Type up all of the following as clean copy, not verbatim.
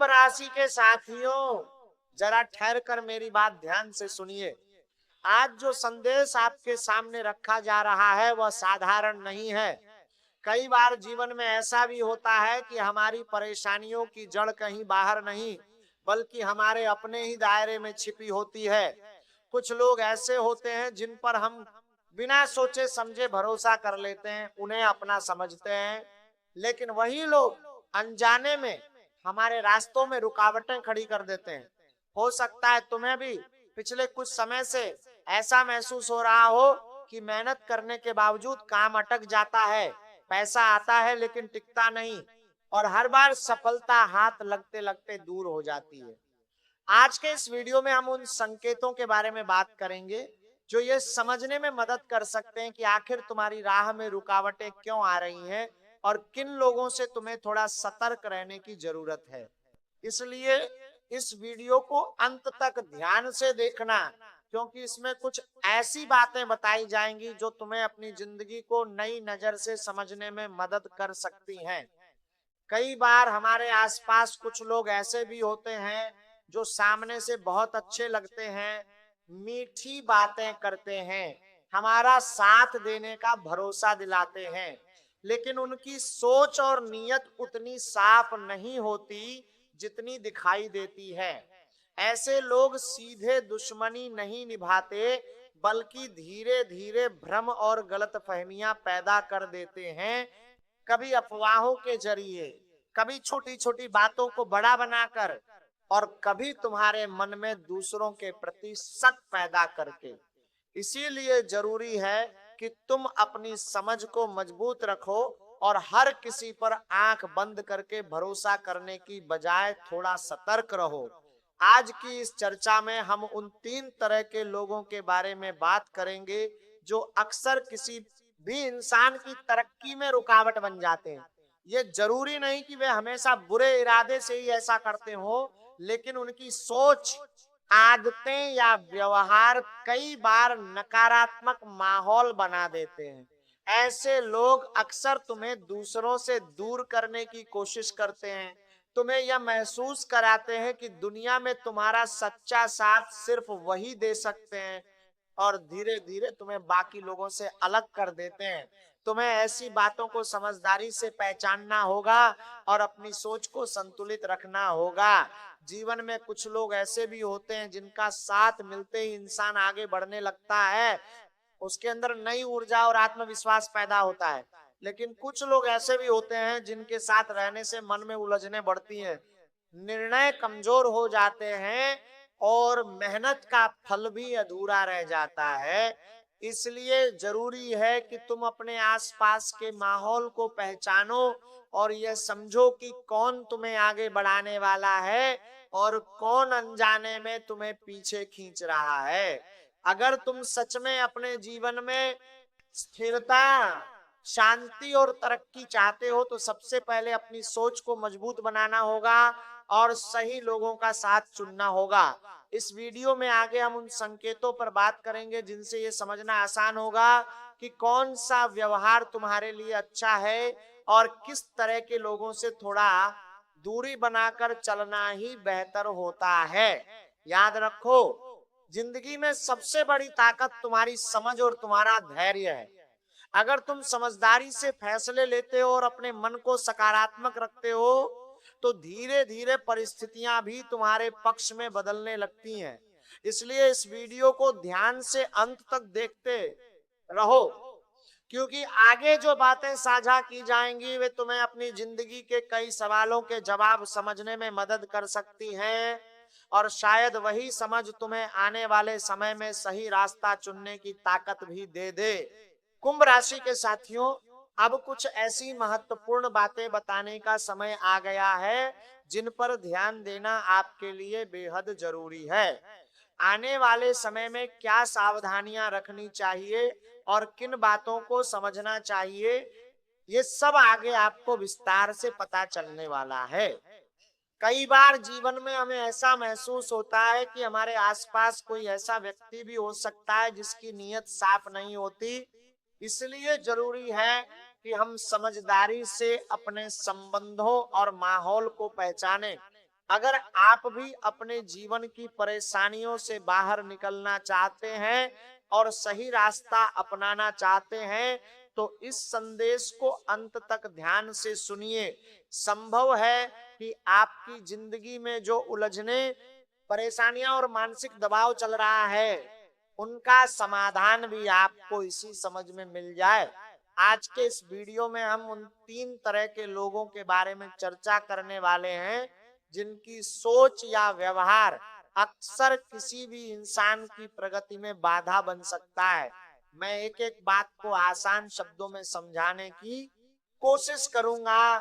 कुंभ राशि के साथियों, जरा ठहर कर मेरी बात ध्यान से सुनिए। आज जो संदेश आपके सामने रखा जा रहा है वह साधारण नहीं है। कई बार जीवन में ऐसा भी होता है कि हमारी परेशानियों की जड़ कहीं बाहर नहीं, बल्कि हमारे अपने ही दायरे में छिपी होती है। कुछ लोग ऐसे होते हैं जिन पर हम बिना सोचे समझे भरोसा कर लेते हैं, उन्हें अपना समझते हैं, लेकिन वही लोग अनजाने में हमारे रास्तों में रुकावटें खड़ी कर देते हैं। हो सकता है तुम्हें भी पिछले कुछ समय से ऐसा महसूस हो रहा हो कि मेहनत करने के बावजूद काम अटक जाता है, पैसा आता है लेकिन टिकता नहीं, और हर बार सफलता हाथ लगते लगते दूर हो जाती है। आज के इस वीडियो में हम उन संकेतों के बारे में बात करेंगे जो ये समझने में मदद कर सकते हैं कि आखिर तुम्हारी राह में रुकावटें क्यों आ रही हैं और किन लोगों से तुम्हें थोड़ा सतर्क रहने की जरूरत है। इसलिए इस वीडियो को अंत तक ध्यान से देखना, क्योंकि इसमें कुछ ऐसी बातें बताई जाएंगी जो तुम्हें अपनी जिंदगी को नई नजर से समझने में मदद कर सकती हैं। कई बार हमारे आसपास कुछ लोग ऐसे भी होते हैं जो सामने से बहुत अच्छे लगते हैं, मीठी बातें करते हैं, हमारा साथ देने का भरोसा दिलाते हैं, लेकिन उनकी सोच और नीयत उतनी साफ नहीं होती जितनी दिखाई देती है। ऐसे लोग सीधे दुश्मनी नहीं निभाते, बल्कि धीरे धीरे भ्रम और गलतफहमियां पैदा कर देते हैं। कभी अफवाहों के जरिए, कभी छोटी छोटी बातों को बड़ा बनाकर, और कभी तुम्हारे मन में दूसरों के प्रति शक पैदा करके। इसीलिए जरूरी है कि तुम अपनी समझ को मजबूत रखो और हर किसी पर आंख बंद करके भरोसा करने की बजाय थोड़ा सतर्क रहो। आज की इस चर्चा में हम उन 3 तरह के लोगों के बारे में बात करेंगे जो अक्सर किसी भी इंसान की तरक्की में रुकावट बन जाते हैं। ये जरूरी नहीं कि वे हमेशा बुरे इरादे से ही ऐसा करते हो, लेकिन उनकी सोच, आदतें या व्यवहार कई बार नकारात्मक माहौल बना देते हैं। ऐसे लोग अक्सर तुम्हें दूसरों से दूर करने की कोशिश करते हैं, तुम्हें यह महसूस कराते हैं कि दुनिया में तुम्हारा सच्चा साथ सिर्फ वही दे सकते हैं, और धीरे धीरे तुम्हें बाकी लोगों से अलग कर देते हैं। तुम्हें ऐसी बातों को समझदारी से पहचानना होगा और अपनी सोच को संतुलित रखना होगा। जीवन में कुछ लोग ऐसे भी होते हैं जिनका साथ मिलते ही इंसान आगे बढ़ने लगता है, उसके अंदर नई ऊर्जा और आत्मविश्वास पैदा होता है। लेकिन कुछ लोग ऐसे भी होते हैं जिनके साथ रहने से मन में उलझने बढ़ती हैं, निर्णय कमजोर हो जाते हैं और मेहनत का फल भी अधूरा रह जाता है। इसलिए जरूरी है कि तुम अपने आसपास के माहौल को पहचानो और यह समझो कि कौन तुम्हें आगे बढ़ाने वाला है और कौन अनजाने में तुम्हें पीछे खींच रहा है। अगर तुम सच में अपने जीवन में स्थिरता, शांति और तरक्की चाहते हो तो सबसे पहले अपनी सोच को मजबूत बनाना होगा और सही लोगों का साथ चुनना होगा। इस वीडियो में आगे हम उन संकेतों पर बात करेंगे जिनसे ये समझना आसान होगा कि कौन सा व्यवहार तुम्हारे लिए अच्छा है और किस तरह के लोगों से थोड़ा दूरी बनाकर चलना ही बेहतर होता है। याद रखो, जिंदगी में सबसे बड़ी ताकत तुम्हारी समझ और तुम्हारा धैर्य है। अगर तुम समझदारी से फैसले लेते हो और अपने मन को सकारात्मक रखते हो तो धीरे धीरे परिस्थितियां भी तुम्हारे पक्ष में बदलने लगती हैं। इसलिए इस वीडियो को ध्यान से अंत तक देखते रहो, क्योंकि आगे जो बातें साझा की जाएंगी वे तुम्हें अपनी जिंदगी के कई सवालों के जवाब समझने में मदद कर सकती हैं, और शायद वही समझ तुम्हें आने वाले समय में सही रास्ता चुनने की ताकत भी दे दे। कुंभ राशि के साथियों, अब कुछ ऐसी महत्वपूर्ण बातें बताने का समय आ गया है जिन पर ध्यान देना आपके लिए बेहद जरूरी है। आने वाले समय में क्या सावधानियां रखनी चाहिए और किन बातों को समझना चाहिए, ये सब आगे आपको विस्तार से पता चलने वाला है। कई बार जीवन में हमें ऐसा महसूस होता है कि हमारे आसपास कोई ऐसा व्यक्ति भी हो सकता है जिसकी नीयत साफ नहीं होती। इसलिए जरूरी है कि हम समझदारी से अपने संबंधों और माहौल को पहचानें। अगर आप भी अपने जीवन की परेशानियों से बाहर निकलना चाहते हैं और सही रास्ता अपनाना चाहते हैं तो इस संदेश को अंत तक ध्यान से सुनिए। संभव है कि आपकी जिंदगी में जो उलझने, परेशानियां और मानसिक दबाव चल रहा है उनका समाधान भी आपको इसी समझ में मिल जाए। आज के इस वीडियो में हम उन 3 तरह के लोगों के बारे में चर्चा करने वाले हैं जिनकी सोच या व्यवहार अक्सर किसी भी इंसान की प्रगति में बाधा बन सकता है। मैं एक एक बात को आसान शब्दों में समझाने की कोशिश करूंगा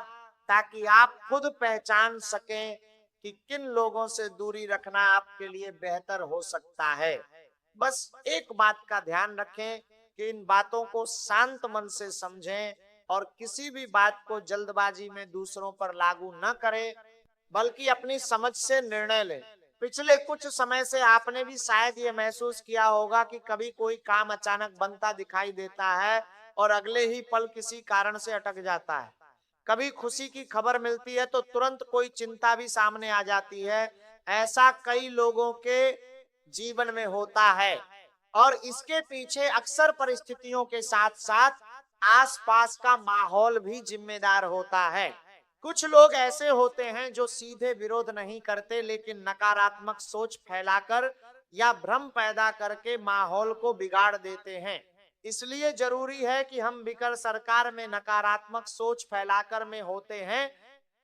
ताकि आप खुद पहचान सकें कि किन लोगों से दूरी रखना आपके लिए बेहतर हो सकता है। बस एक बात का ध्यान रखें कि इन बातों को शांत मन से समझें और किसी भी बात को जल्दबाजी में दूसरों पर लागू न करें, बल्कि अपनी समझ से निर्णय लें। पिछले कुछ समय से आपने भी शायद ये महसूस किया होगा कि कभी कोई काम अचानक बनता दिखाई देता है और अगले ही पल किसी कारण से अटक जाता है। कभी खुशी की खबर मिलती है तो तुरंत कोई चिंता भी सामने आ जाती है। ऐसा कई लोगों के जीवन में होता है और इसके पीछे अक्सर परिस्थितियों के साथ साथ आसपास का माहौल भी जिम्मेदार होता है। कुछ लोग ऐसे होते हैं जो सीधे विरोध नहीं करते, लेकिन नकारात्मक सोच फैलाकर या भ्रम पैदा करके माहौल को बिगाड़ देते हैं। इसलिए जरूरी है कि हम बिकर सरकार में नकारात्मक सोच फैलाकर में होते हैं,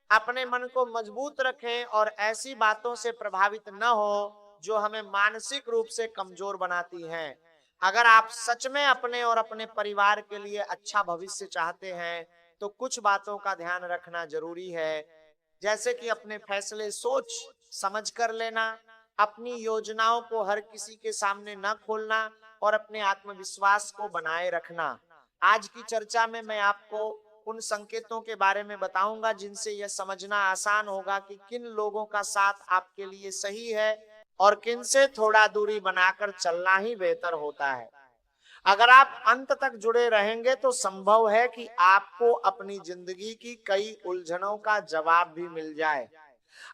अपने मन को मजबूत रखें और ऐसी बातों से प्रभावित न हो जो हमें मानसिक रूप से कमजोर बनाती हैं। अगर आप सच में अपने और अपने परिवार के लिए अच्छा भविष्य चाहते हैं तो कुछ बातों का ध्यान रखना जरूरी है, जैसे कि अपने फैसले सोच समझ कर लेना, अपनी योजनाओं को हर किसी के सामने न खोलना और अपने आत्मविश्वास को बनाए रखना। आज की चर्चा में मैं आपको उन संकेतों के बारे में बताऊंगा जिनसे यह समझना आसान होगा कि किन लोगों का साथ आपके लिए सही है और किन से थोड़ा दूरी बनाकर चलना ही बेहतर होता है। अगर आप अंत तक जुड़े रहेंगे तो संभव है कि आपको अपनी जिंदगी की कई उलझनों का जवाब भी मिल जाए।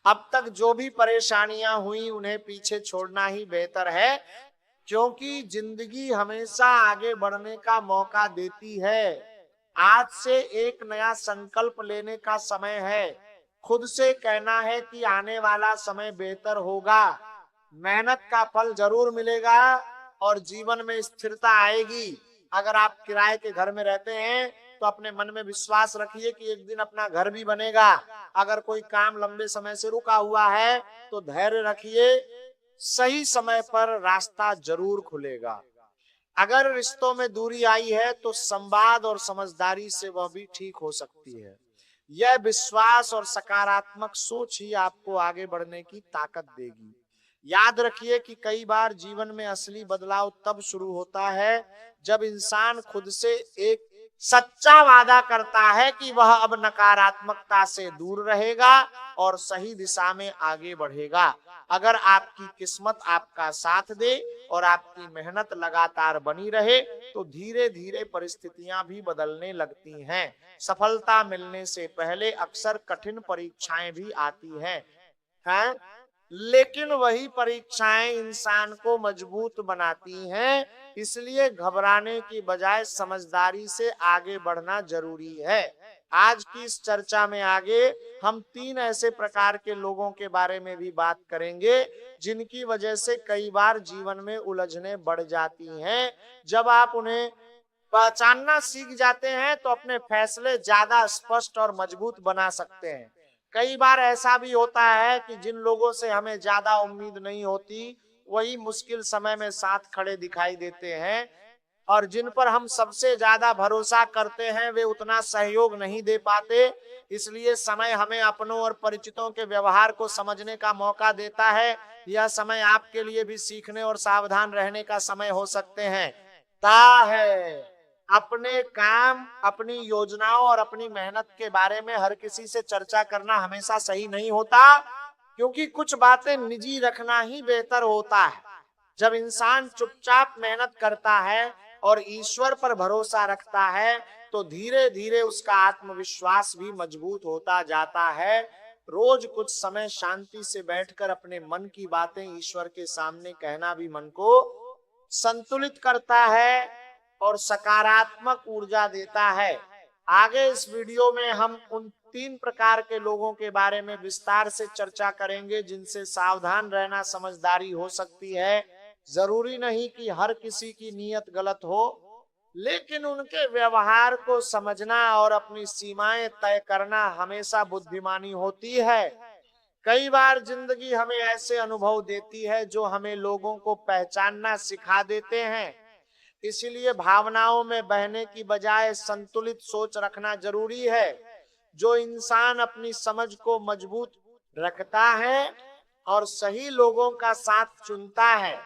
अब तक जो भी परेशानियां हुई उन्हें पीछे छोड़ना ही बेहतर है, क्योंकि जिंदगी हमेशा आगे बढ़ने का मौका देती है। आज से एक नया संकल्प लेने का समय है। खुद से कहना है कि आने वाला समय बेहतर होगा, मेहनत का फल जरूर मिलेगा और जीवन में स्थिरता आएगी। अगर आप किराए के घर में रहते हैं तो अपने मन में विश्वास रखिए कि एक दिन अपना घर भी बनेगा। अगर कोई काम लंबे समय से रुका हुआ है तो धैर्य रखिए, सही समय पर रास्ता जरूर खुलेगा। अगर रिश्तों में दूरी आई है तो संवाद और समझदारी से वह भी ठीक हो सकती है। यह विश्वास और सकारात्मक सोच ही आपको आगे बढ़ने की ताकत देगी। याद रखिए कि कई बार जीवन में असली बदलाव तब शुरू होता है जब इंसान खुद से एक सच्चा वादा करता है कि वह अब नकारात्मकता से दूर रहेगा और सही दिशा में आगे बढ़ेगा। अगर आपकी किस्मत आपका साथ दे और आपकी मेहनत लगातार बनी रहे तो धीरे धीरे परिस्थितियां भी बदलने लगती हैं। सफलता मिलने से पहले अक्सर कठिन परीक्षाएं भी आती हैं, लेकिन वही परीक्षाएं इंसान को मजबूत बनाती हैं। इसलिए घबराने की बजाय समझदारी से आगे बढ़ना जरूरी है। आज की इस चर्चा में आगे हम 3 ऐसे प्रकार के लोगों के बारे में भी बात करेंगे जिनकी वजह से कई बार जीवन में उलझने बढ़ जाती हैं। जब आप उन्हें पहचानना सीख जाते हैं तो अपने फैसले ज्यादा स्पष्ट और मजबूत बना सकते हैं। कई बार ऐसा भी होता है कि जिन लोगों से हमें ज्यादा उम्मीद नहीं होती वही मुश्किल समय में साथ खड़े दिखाई देते हैं, और जिन पर हम सबसे ज्यादा भरोसा करते हैं वे उतना सहयोग नहीं दे पाते। इसलिए समय हमें अपनों और परिचितों के व्यवहार को समझने का मौका देता है। यह समय आपके लिए भी सीखने और सावधान रहने का समय हो सकते हैं। अपने काम, अपनी योजनाओं और अपनी मेहनत के बारे में हर किसी से चर्चा करना हमेशा सही नहीं होता, क्योंकि कुछ बातें निजी रखना ही बेहतर होता है। जब इंसान चुपचाप मेहनत करता है और ईश्वर पर भरोसा रखता है तो धीरे धीरे उसका आत्मविश्वास भी मजबूत होता जाता है रोज कुछ समय शांति से बैठकर अपने मन की बातें ईश्वर के सामने कहना भी मन को संतुलित करता है और सकारात्मक ऊर्जा देता है। आगे इस वीडियो में हम उन 3 प्रकार के लोगों के बारे में विस्तार से चर्चा करेंगे जिनसे सावधान रहना समझदारी हो सकती है। जरूरी नहीं कि हर किसी की नीयत गलत हो, लेकिन उनके व्यवहार को समझना और अपनी सीमाएं तय करना हमेशा बुद्धिमानी होती है। कई बार जिंदगी हमें ऐसे अनुभव देती है जो हमें लोगों को पहचानना सिखा देते हैं। इसलिए भावनाओं में बहने की बजाय संतुलित सोच रखना जरूरी है। जो इंसान अपनी समझ को मजबूत रखता है और सही लोगों का साथ चुनता है,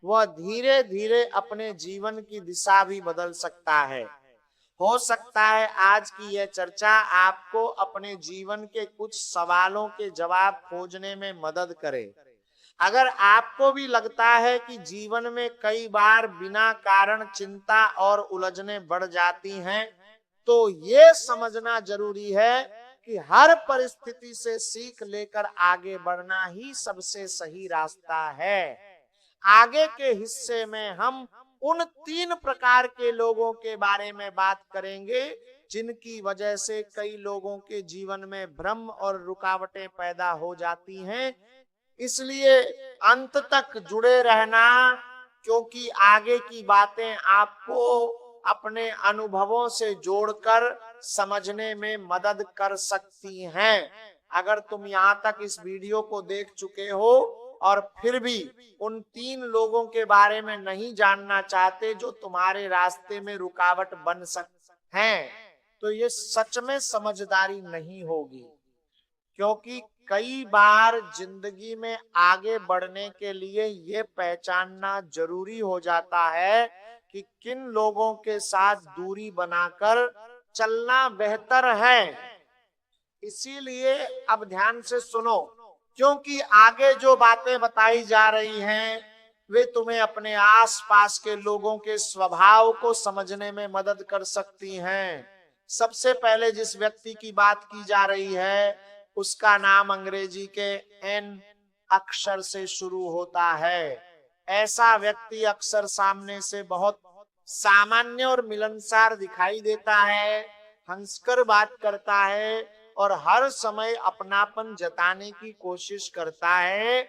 वह धीरे धीरे अपने जीवन की दिशा भी बदल सकता है। हो सकता है आज की यह चर्चा आपको अपने जीवन के कुछ सवालों के जवाब खोजने में मदद करे। अगर आपको भी लगता है कि जीवन में कई बार बिना कारण चिंता और उलझने बढ़ जाती हैं, तो ये समझना जरूरी है कि हर परिस्थिति से सीख लेकर आगे बढ़ना ही सबसे सही रास्ता है। आगे के हिस्से में हम उन 3 प्रकार के लोगों के बारे में बात करेंगे जिनकी वजह से कई लोगों के जीवन में भ्रम और रुकावटें पैदा हो जाती हैं। इसलिए अंत तक जुड़े रहना, क्योंकि आगे की बातें आपको अपने अनुभवों से जोड़कर समझने में मदद कर सकती हैं। अगर तुम यहाँ तक इस वीडियो को देख चुके हो और फिर भी उन 3 लोगों के बारे में नहीं जानना चाहते जो तुम्हारे रास्ते में रुकावट बन सकते हैं, तो ये सच में समझदारी नहीं होगी। क्योंकि कई बार जिंदगी में आगे बढ़ने के लिए ये पहचानना जरूरी हो जाता है कि किन लोगों के साथ दूरी बनाकर चलना बेहतर है। इसीलिए अब ध्यान से सुनो, क्योंकि आगे जो बातें बताई जा रही हैं वे तुम्हें अपने आसपास के लोगों के स्वभाव को समझने में मदद कर सकती हैं। सबसे पहले जिस व्यक्ति की बात की जा रही है उसका नाम अंग्रेजी के एन अक्षर से शुरू होता है। ऐसा व्यक्ति अक्सर सामने से बहुत सामान्य और मिलनसार दिखाई देता है, हंसकर बात करता है और हर समय अपनापन जताने की कोशिश करता है,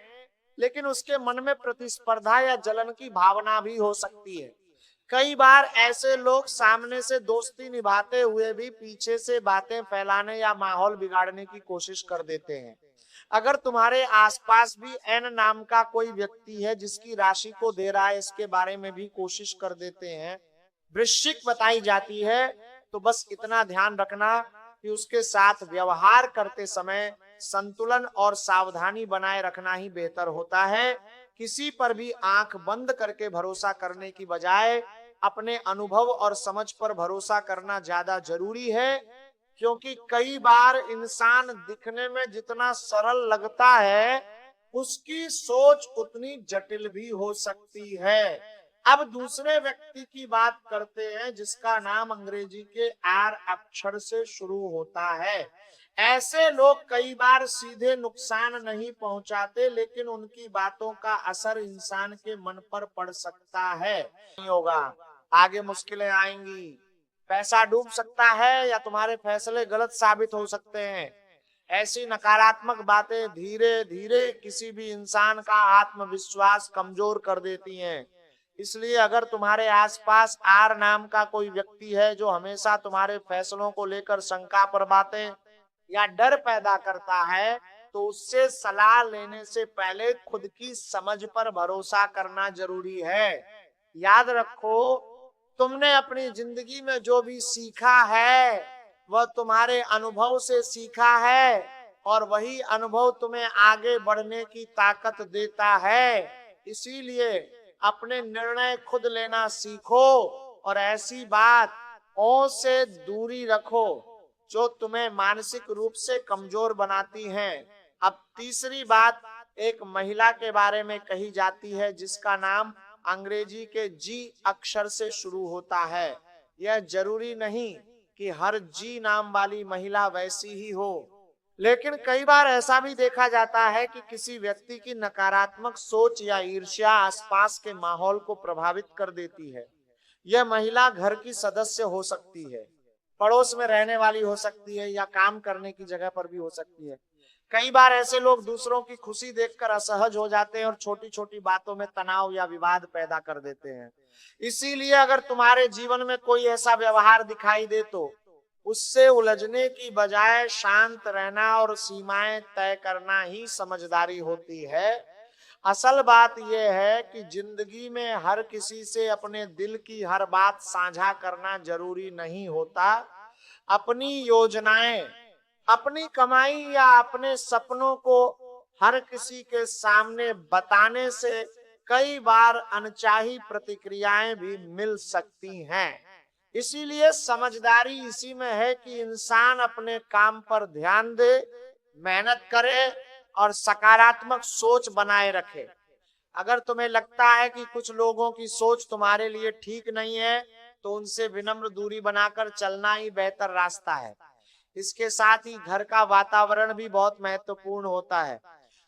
लेकिन उसके मन में प्रतिस्पर्धा या जलन की भावना भी हो सकती है। कई बार ऐसे लोग सामने से दोस्ती निभाते हुए भी पीछे से बातें फैलाने या माहौल बिगाड़ने की कोशिश कर देते हैं। अगर तुम्हारे आसपास भी एन नाम का कोई व्यक्ति है जिसकी राशि को दे रहा है, इसके बारे में भी कोशिश कर देते हैं, वृश्चिक बताई जाती है, तो बस इतना ध्यान रखना कि उसके साथ व्यवहार करते समय संतुलन और सावधानी बनाए रखना ही बेहतर होता है। किसी पर भी आंख बंद करके भरोसा करने की बजाय अपने अनुभव और समझ पर भरोसा करना ज्यादा जरूरी है, क्योंकि कई बार इंसान दिखने में जितना सरल लगता है उसकी सोच उतनी जटिल भी हो सकती है। अब दूसरे व्यक्ति की बात करते हैं जिसका नाम अंग्रेजी के आर अक्षर से शुरू होता है। ऐसे लोग कई बार सीधे नुकसान नहीं पहुंचाते, लेकिन उनकी बातों का असर इंसान के मन पर पड़ सकता है। नहीं होगा, आगे मुश्किलें आएंगी, पैसा डूब सकता है या तुम्हारे फैसले गलत साबित हो सकते हैं। ऐसी नकारात्मक बातें धीरे धीरे किसी भी इंसान का आत्मविश्वास कमजोर कर देती हैं। इसलिए अगर तुम्हारे आसपास आर नाम का कोई व्यक्ति है जो हमेशा तुम्हारे फैसलों को लेकर शंका पर बातें या डर पैदा करता है, तो उससे सलाह लेने से पहले खुद की समझ पर भरोसा करना जरूरी है। याद रखो, तुमने अपनी जिंदगी में जो भी सीखा है वह तुम्हारे अनुभव से सीखा है, और वही अनुभव तुम्हें आगे बढ़ने की ताकत देता है। इसीलिए अपने निर्णय खुद लेना सीखो और ऐसी बातों से दूरी रखो जो तुम्हें मानसिक रूप से कमजोर बनाती हैं। अब तीसरी बात एक महिला के बारे में कही जाती है जिसका नाम अंग्रेजी के जी अक्षर से शुरू होता है। यह जरूरी नहीं कि हर जी नाम वाली महिला वैसी ही हो। लेकिन कई बार ऐसा भी देखा जाता है कि किसी व्यक्ति की नकारात्मक सोच या ईर्ष्या आसपास के माहौल को प्रभावित कर देती है। यह महिला घर की सदस्य हो सकती है, पड़ोस में रहने वाली हो सकती है, या काम करने की जगह पर भी हो सकती है। कई बार ऐसे लोग दूसरों की खुशी देखकर असहज हो जाते हैं और छोटी छोटी बातों में तनाव या विवाद पैदा कर देते हैं। इसीलिए अगर तुम्हारे जीवन में कोई ऐसा व्यवहार दिखाई दे तो उससे उलझने की बजाय शांत रहना और सीमाएं तय करना ही समझदारी होती है। असल बात यह है कि जिंदगी में हर किसी से अपने दिल की हर बात साझा करना जरूरी नहीं होता। अपनी योजनाएं, अपनी कमाई या अपने सपनों को हर किसी के सामने बताने से कई बार अनचाही प्रतिक्रियाएं भी मिल सकती हैं। इसीलिए समझदारी इसी में है कि इंसान अपने काम पर ध्यान दे, मेहनत करे और सकारात्मक सोच बनाए रखे। अगर तुम्हें लगता है कि कुछ लोगों की सोच तुम्हारे लिए ठीक नहीं है, तो उनसे विनम्र दूरी बनाकर चलना ही बेहतर रास्ता है। इसके साथ ही घर का वातावरण भी बहुत महत्वपूर्ण होता है।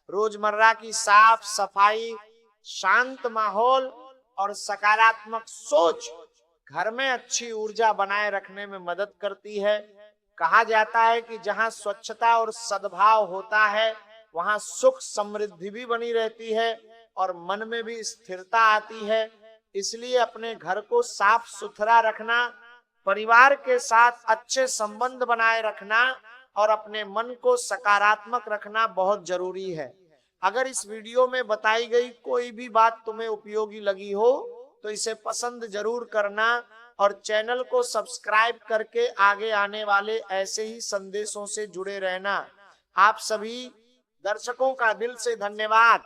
रोजमर्रा की साफ सफाई, शांत माहौल और सकारात्मक सोच घर में अच्छी ऊर्जा बनाए रखने में मदद करती है। कहा जाता है कि जहां स्वच्छता और सद्भाव होता है, वहां सुख समृद्धि भी बनी रहती है और मन में भी स्थिरता आती है। इसलिए अपने घर को साफ सुथरा रखना, परिवार के साथ अच्छे संबंध बनाए रखना और अपने मन को सकारात्मक रखना बहुत जरूरी है। अगर इस वीडियो में बताई गई कोई भी बात तुम्हें उपयोगी लगी हो तो इसे पसंद जरूर करना और चैनल को सब्सक्राइब करके आगे आने वाले ऐसे ही संदेशों से जुड़े रहना। आप सभी दर्शकों का दिल से धन्यवाद।